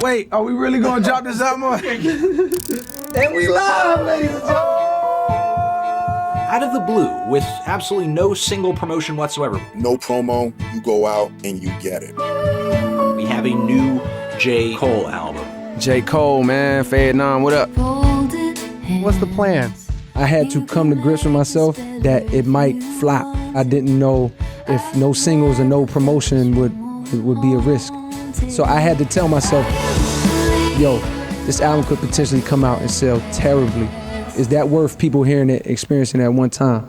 Wait, are we really gonna drop this album? And we live, ladies and gentlemen. Out of the blue, with absolutely no single promotion whatsoever. No promo, you go out and you get it. We have a new J. Cole album. J. Cole, man, Fed 9, what up? What's the plan? I had to come to grips with myself that it might flop. I didn't know if no singles and no promotion would be a risk. So I had to tell myself, yo, this album could potentially come out and sell terribly. Is that worth people hearing it, experiencing it at one time?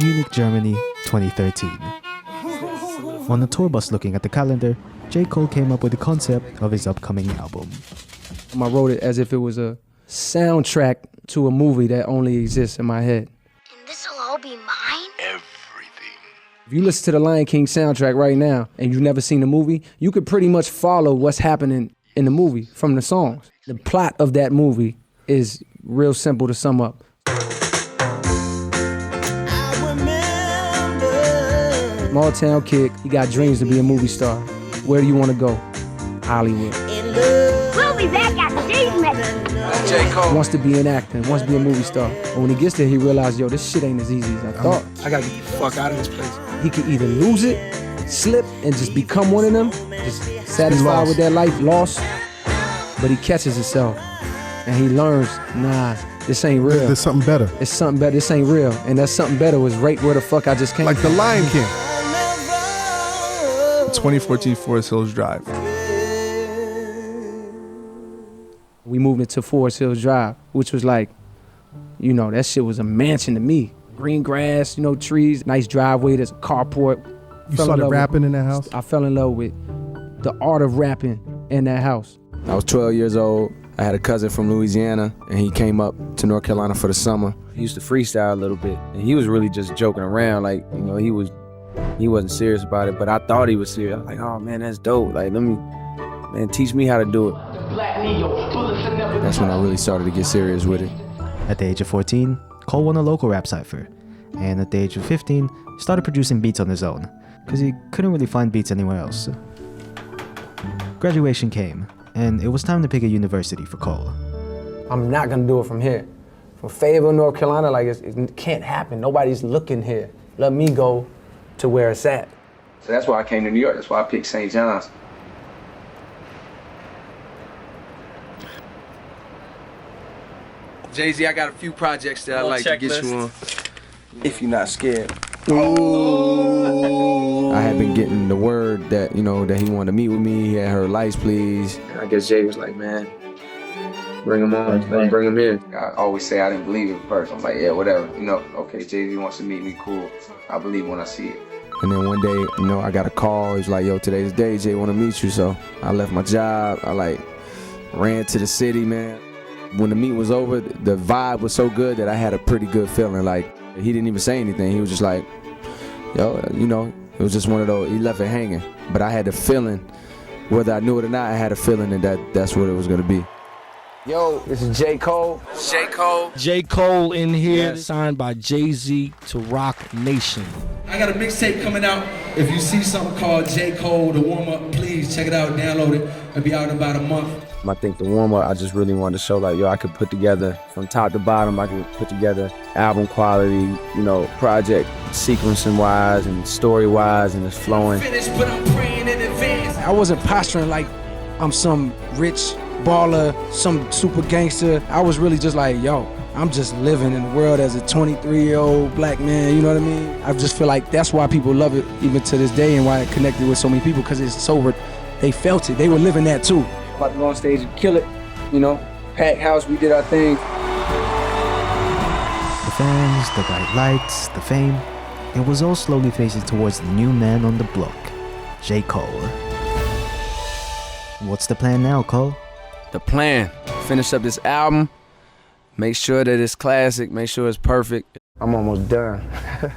Munich, Germany, 2013. On a tour bus looking at the calendar, J. Cole came up with the concept of his upcoming album. I wrote it as if it was a soundtrack to a movie that only exists in my head. And this'll all be mine? If you listen to the Lion King soundtrack right now and you've never seen the movie, you could pretty much follow what's happening in the movie from the songs. The plot of that movie is real simple to sum up. Small town kid, he got dreams to be a movie star. Where do you want to go? Hollywood. We'll be back after these messages. J. Cole wants to be an actor, wants to be a movie star. But when he gets there, he realizes, yo, this shit ain't as easy as I thought. I gotta get the fuck out of this place. He could either lose it, slip, and just become one of them, just satisfied with that life, lost. But he catches himself, and he learns, nah, this ain't real. There's something better. It's something better, this ain't real. And that something better was right where the fuck I just came Like from. the Lion King. 2014 Forest Hills Drive. We moved into Forest Hills Drive, which was like, you know, that shit was a mansion to me. Green grass, you know, trees, nice driveway, there's a carport. You started rapping in that house? I fell in love with the art of rapping in that house. I was 12 years old. I had a cousin from Louisiana, and he came up to North Carolina for the summer. He used to freestyle a little bit, and he was really just joking around. Like, you know, he wasn't serious about it, but I thought he was serious. I was like, oh man, that's dope. Like, teach me how to do it. That's when I really started to get serious with it. At the age of 14, Cole won a local rap cypher, and at the age of 15, started producing beats on his own, because he couldn't really find beats anywhere else. Graduation came, and it was time to pick a university for Cole. I'm not gonna do it from here. From Fayetteville, North Carolina, like it can't happen. Nobody's looking here. Let me go to where it's at. So that's why I came to New York. That's why I picked St. John's. Jay-Z, I got a few projects that I'd like to get you on, if you're not scared. Ooh. I had been getting the word that, you know, that he wanted to meet with me. He had heard Lights, Please. I guess Jay was like, man, bring him on, bring him here. I always say I didn't believe it at first. I'm like, yeah, whatever. You know, okay, Jay-Z wants to meet me, cool. I believe when I see it. And then one day, you know, I got a call. He was like, yo, today's the day, Jay want to meet you. So I left my job. I ran to the city, man. When the meet was over, the vibe was so good that I had a pretty good feeling. Like, he didn't even say anything. He was just like, yo, you know, it was just one of those, he left it hanging. But I had the feeling, whether I knew it or not, I had a feeling that that's what it was gonna be. Yo, this is J. Cole. J. Cole. J. Cole in here, signed by Jay-Z to Rock Nation. I got a mixtape coming out. If you see something called J. Cole, The Warm Up, please check it out, download it. It'll be out in about a month. I think the warm-up, I just really wanted to show like, yo, I could put together from top to bottom, I could put together album quality, you know, project sequencing-wise and story-wise, and it's flowing. Finished, but I'm praying in advance. I wasn't posturing like I'm some rich baller, some super gangster. I was really just like, yo, I'm just living in the world as a 23-year-old black man, you know what I mean? I just feel like that's why people love it even to this day and why it connected with so many people, because it's so, they felt it, they were living that too. About to go on stage and kill it, you know, packed house, we did our thing. The fans, the bright lights, the fame, it was all slowly facing towards the new man on the block, J. Cole. What's the plan now, Cole? The plan, finish up this album, make sure that it's classic, make sure it's perfect. I'm almost done.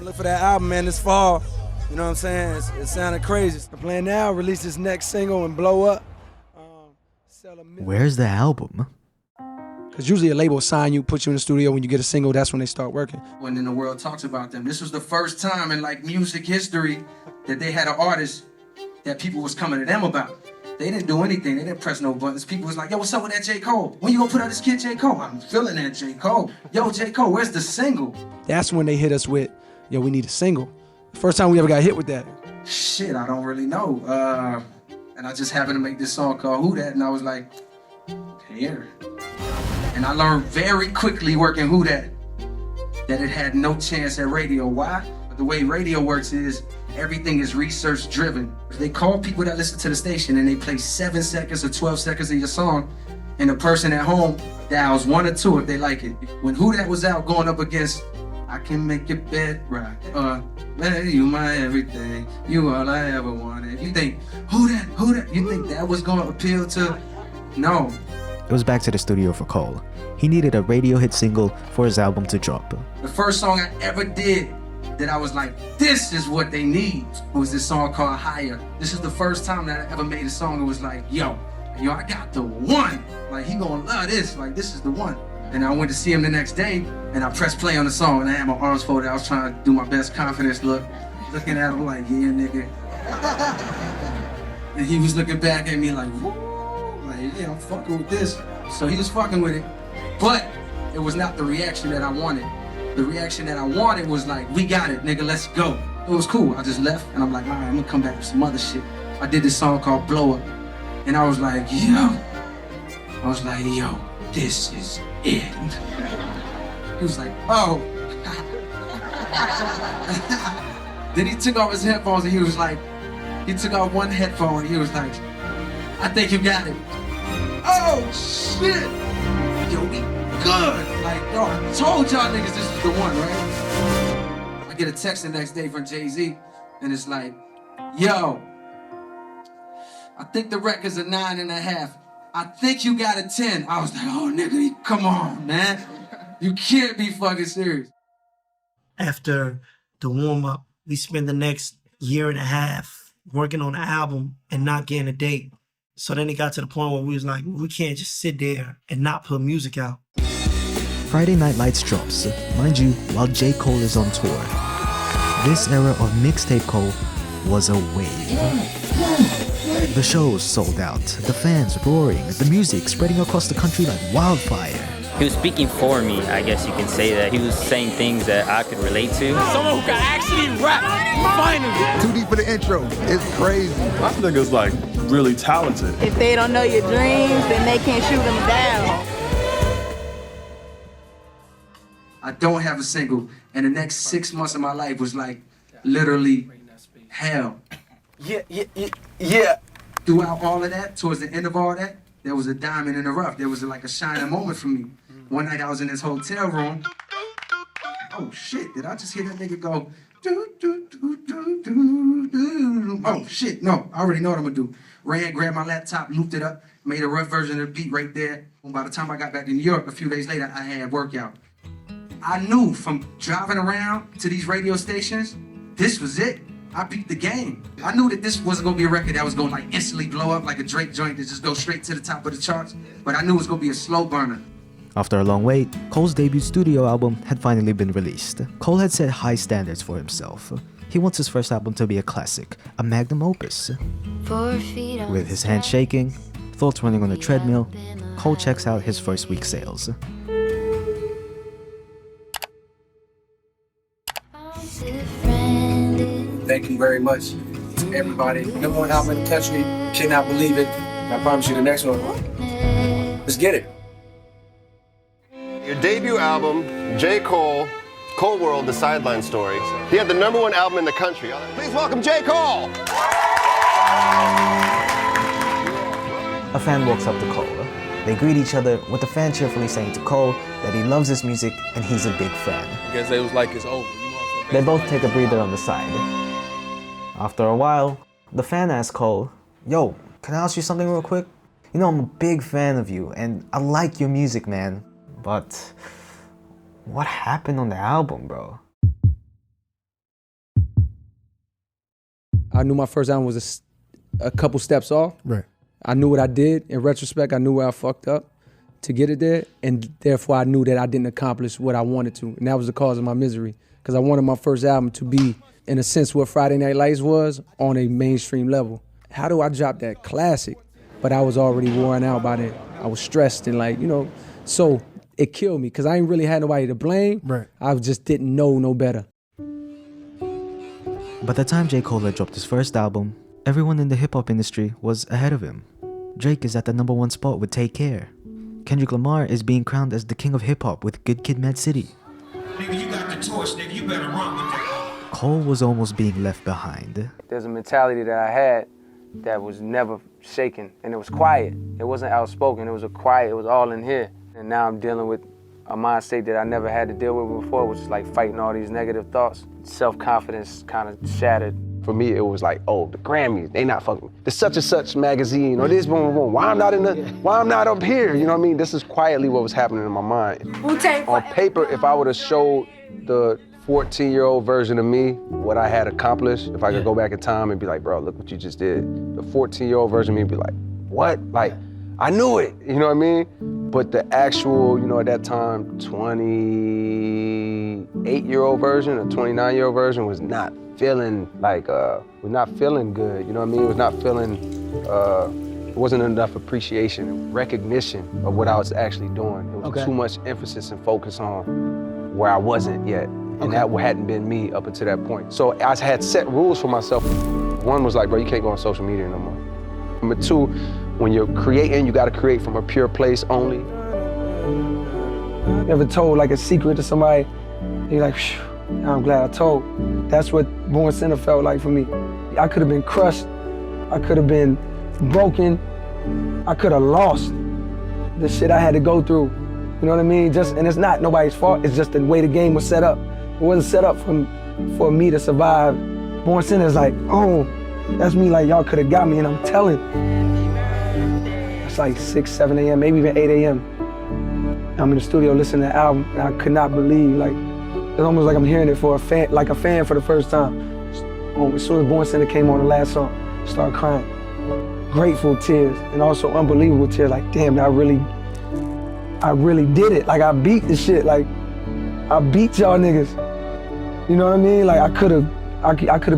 Look for that album, man, this fall. You know what I'm saying? It sounded crazy. The plan now, release this next single and blow up. Where's the album? Because usually a label will sign you, put you in the studio. When you get a single, that's when they start working. When then the world talks about them. This was the first time in like music history that they had an artist that people was coming to them about. They didn't do anything. They didn't press no buttons. People was like, yo, what's up with that J. Cole? When you gonna put out this kid J. Cole? I'm feeling that J. Cole. Yo, J. Cole, where's the single? That's when they hit us with, yo, we need a single. The first time we ever got hit with that. Shit, I don't really know. And I just happened to make this song called Who Dat, and I was like, here. And I learned very quickly working Who Dat that it had no chance at radio. Why? The way radio works is everything is research driven. They call people that listen to the station and they play 7 seconds or 12 seconds of your song, and the person at home dials 1 or 2 if they like it. When Who Dat was out going up against I Can Make Your Bed Right, man, you my everything, you all I ever wanted. You think, who that? You think that was gonna appeal to? No. It was back to the studio for Cole. He needed a radio hit single for his album to drop. The first song I ever did that I was like, this is what they need, was this song called Higher. This is the first time that I ever made a song that was like, yo, I got the one. Like, he gonna love this. Like, this is the one. And I went to see him the next day, and I pressed play on the song, and I had my arms folded. I was trying to do my best confidence look, looking at him like, yeah, nigga. And he was looking back at me like, woo, like, yeah, I'm fucking with this. So he was fucking with it, but it was not the reaction that I wanted. The reaction that I wanted was like, we got it, nigga, let's go. It was cool. I just left, and I'm like, all right, I'm gonna come back with some other shit. I did this song called Blow Up, and I was like, yo, this is it. He was like, oh. Then he took off his headphones and he was like, he took off one headphone and he was like, I think you got it. Oh, shit. Yo, we good. Like, yo, I told y'all niggas this was the one, right? I get a text the next day from Jay-Z and it's like, yo, I think the record's a 9.5. I think you got a 10. I was like, oh, nigga, come on, man. You can't be fucking serious. After the warm-up, we spent the next 1.5 years working on the album and not getting a date. So then it got to the point where we was like, we can't just sit there and not put music out. Friday Night Lights drops, mind you, while J. Cole is on tour. This era of mixtape Cole was a wave. The shows sold out, the fans roaring, the music spreading across the country like wildfire. He was speaking for me, I guess you can say that. He was saying things that I could relate to. Someone who can actually rap, finally. Too deep for the intro, it's crazy. I think it's like really talented. If they don't know your dreams, then they can't shoot them down. I don't have a single, and the next 6 months of my life was like literally hell. Yeah. Throughout all of that, towards the end of all that, there was a diamond in the rough. There was like a shining moment for me. One night I was in this hotel room. Oh shit, did I just hear that nigga go, do, do, do, do, do, do. Oh shit, no, I already know what I'm gonna do. Ran, grabbed my laptop, looped it up, made a rough version of the beat right there. And by the time I got back to New York, a few days later, I had workout. I knew from driving around to these radio stations, this was it. I beat the game. I knew that this wasn't gonna be a record that was gonna like instantly blow up like a Drake joint that just go straight to the top of the charts, but I knew it was gonna be a slow burner. After a long wait, Cole's debut studio album had finally been released. Cole had set high standards for himself. He wants his first album to be a classic, a magnum opus. With his hands shaking, thoughts running on a treadmill, Cole checks out his first week's sales. Thank you very much to everybody. Number one album in the country. Cannot believe it. I promise you the next one. Let's get it. Your debut album, J. Cole, Cole World, The Sideline Story. He had the #1 album in the country. Please welcome J. Cole. A fan walks up to Cole. They greet each other with the fan cheerfully saying to Cole that he loves his music and he's a big fan. I guess they was like, it's over. They both take a breather on the side. After a while, the fan asks Cole, yo, can I ask you something real quick? You know, I'm a big fan of you and I like your music, man. But what happened on the album, bro? I knew my first album was a couple steps off. Right. I knew what I did. In retrospect, I knew where I fucked up. to get it there, and therefore I knew that I didn't accomplish what I wanted to, and that was the cause of my misery, because I wanted my first album to be, in a sense, what Friday Night Lights was on a mainstream level. How do I drop that classic? But I was already worn out by that. I was stressed and like, you know, so it killed me because I ain't really had nobody to blame. Right. I just didn't know no better. By the time J. Cole had dropped his first album, everyone in the hip-hop industry was ahead of him. Drake is at the #1 spot with Take Care. Kendrick Lamar is being crowned as the king of hip-hop with Good Kid, Mad City. Nigga, you got the torch, nigga. You better run with that. Cole was almost being left behind. There's a mentality that I had that was never shaken, and it was quiet. It wasn't outspoken, it was quiet, it was all in here. And now I'm dealing with a mind state that I never had to deal with before, which is like fighting all these negative thoughts. Self-confidence kind of shattered. For me, it was like, oh, the Grammys, they not fucking with the such and such magazine, or this, boom, boom, boom. Why I'm not up here? You know what I mean? This is quietly what was happening in my mind. On paper, if I would have showed the 14-year-old version of me what I had accomplished, if I could go back in time and be like, bro, look what you just did. The 14-year-old version of me would be like, what? Like, I knew it, you know what I mean? But the actual, you know, at that time, 28-year-old version or 29-year-old version was not feeling like, was not feeling good, you know what I mean? It was not feeling, it wasn't enough appreciation and recognition of what I was actually doing. It was too much emphasis and focus on where I wasn't yet. And that hadn't been me up until that point. So I had set rules for myself. One was like, bro, you can't go on social media no more. Number two, when you're creating, you gotta create from a pure place only. You ever told like a secret to somebody, and you're like, I'm glad I told. That's what Born Sinner felt like for me. I could have been crushed, I could have been broken, I could have lost the shit I had to go through. You know what I mean? And it's not nobody's fault, it's just the way the game was set up. It wasn't set up for me to survive. Born Sinner is like, oh, that's me, like y'all could have got me, and I'm telling. It's like 6, 7 a.m., maybe even 8 a.m. I'm in the studio listening to the album, and I could not believe, like, it's almost like I'm hearing it for a fan, like a fan for the first time. As soon as Born Sinner came on the last song, I started crying. Grateful tears, and also unbelievable tears, like, damn, I really did it. Like, I beat the shit, like, I beat y'all niggas. You know what I mean? Like, I could have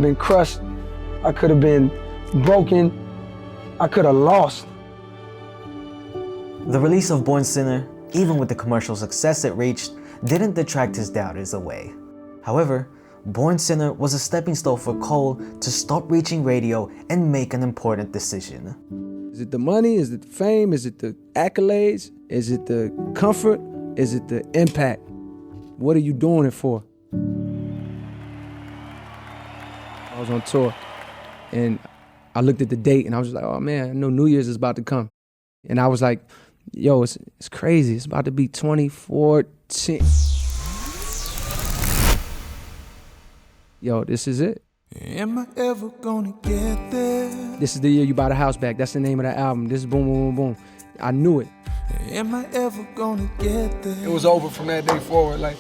been crushed, I could have been broken, I could have lost. The release of Born Sinner, even with the commercial success it reached, didn't detract his doubters away. However, Born Sinner was a stepping stone for Cole to stop reaching radio and make an important decision. Is it the money? Is it the fame? Is it the accolades? Is it the comfort? Is it the impact? What are you doing it for? I was on tour and I looked at the date and I was like, oh man, I know New Year's is about to come. And I was like, yo, it's crazy. It's about to be 2014. Yo, this is it. Am I ever gonna get there? This is the year you buy the house back. That's the name of the album. This is boom, boom, boom, boom. I knew it. Am I ever gonna get there? It was over from that day forward. Like,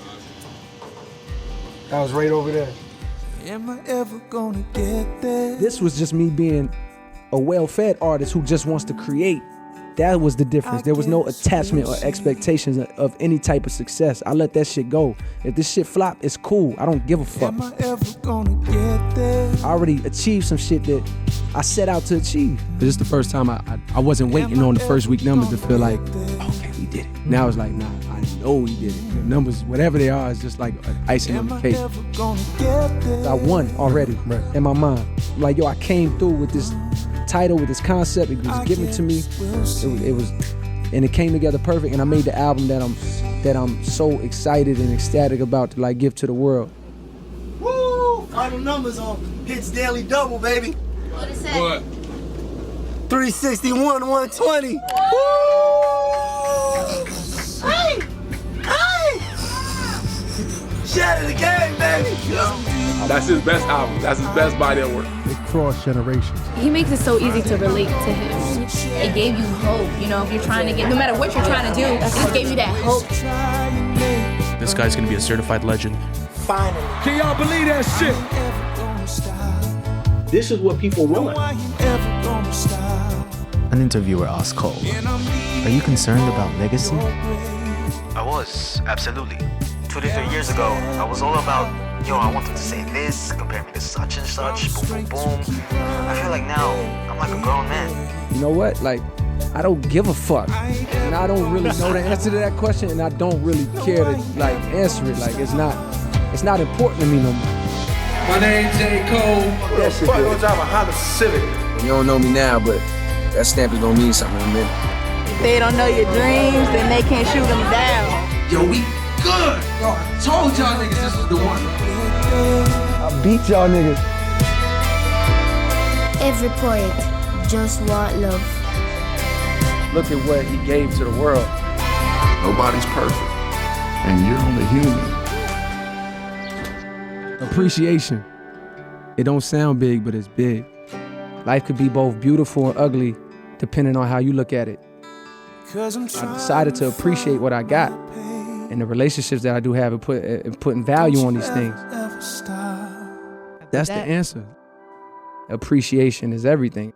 I was right over there. Am I ever gonna get there? This was just me being a well-fed artist who just wants to create. That was the difference. There was no attachment or expectations of any type of success. I let that shit go. If this shit flop, it's cool. I don't give a fuck. Am I ever gonna get there? I already achieved some shit that I set out to achieve. This is the first time I wasn't waiting on the first week numbers to feel like, okay, we did it. Now it's like, nah, I know we did it. The numbers, whatever they are, is just like icing on the cake. I won already in my mind. Like, yo, I came through with this title, with this concept. It was given to me. It was, and it came together perfect. And I made the album that I'm so excited and ecstatic about to like give to the world. Woo! Final numbers on Hits Daily Double, baby. What is that? What? 361, 120. Woo! Hey! Hey! Shatter the game, baby. That's his best album. That's his best body of work. It crossed generations. He makes it so easy to relate to him. It gave you hope, you know, if you're trying to get, no matter what you're trying to do, it just gave you that hope. This guy's gonna be a certified legend. Finally. Can y'all believe that shit? This is what people want. An interviewer asked Cole, "Are you concerned about legacy?" I was, absolutely. 2 to 3 years ago, I was all about, yo, I want them to say this, compare me to such and such, boom, boom, boom. I feel like now, I'm like a grown man. You know what? Like, I don't give a fuck. And I don't really know the answer to that question, and I don't really care to, like, answer it. Like, it's not important to me no more. My name's J. Cole. Yes, fuck, gonna drive a Honda Civic. You don't know me now, but that stamp is gonna mean something in a minute. If they don't know your dreams, then they can't shoot them down. Yo, we good. Yo, I told y'all niggas this was the one. I beat y'all niggas. Every poet just want love. Look at what he gave to the world. Nobody's perfect, and you're only human. Appreciation. It don't sound big, but it's big. Life could be both beautiful and ugly, depending on how you look at it. I decided to appreciate what I got and the relationships that I do have and putting value on these things. That's the answer. Appreciation is everything.